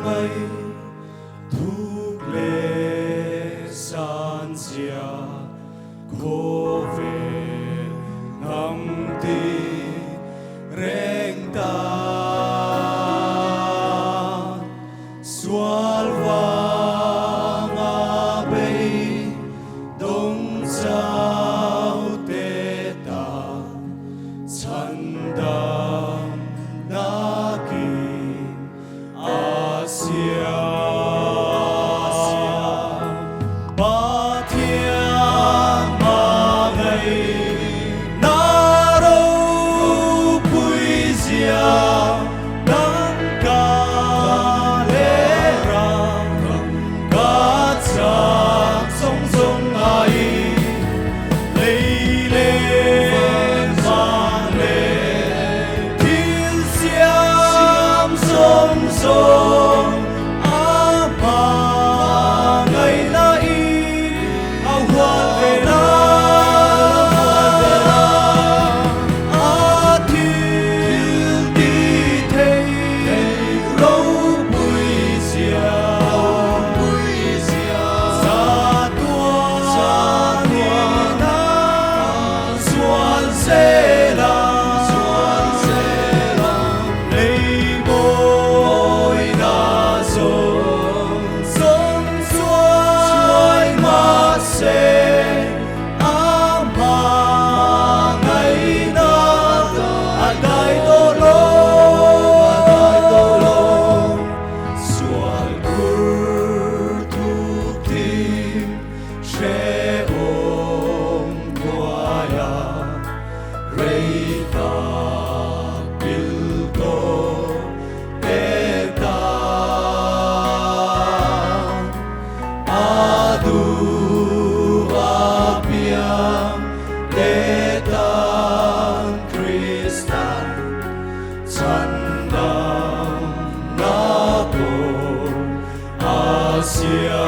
ngay thuốc lệ san chia khô về ngắm ti reng ta sual vang a bay đông sao te ta chan dam na ki Asia ba thiên ma ngày na đâu bùi zia nắng ca lê ra ca cha sông sông ai lấy lên ma lê thiên xiêm sông sông Asia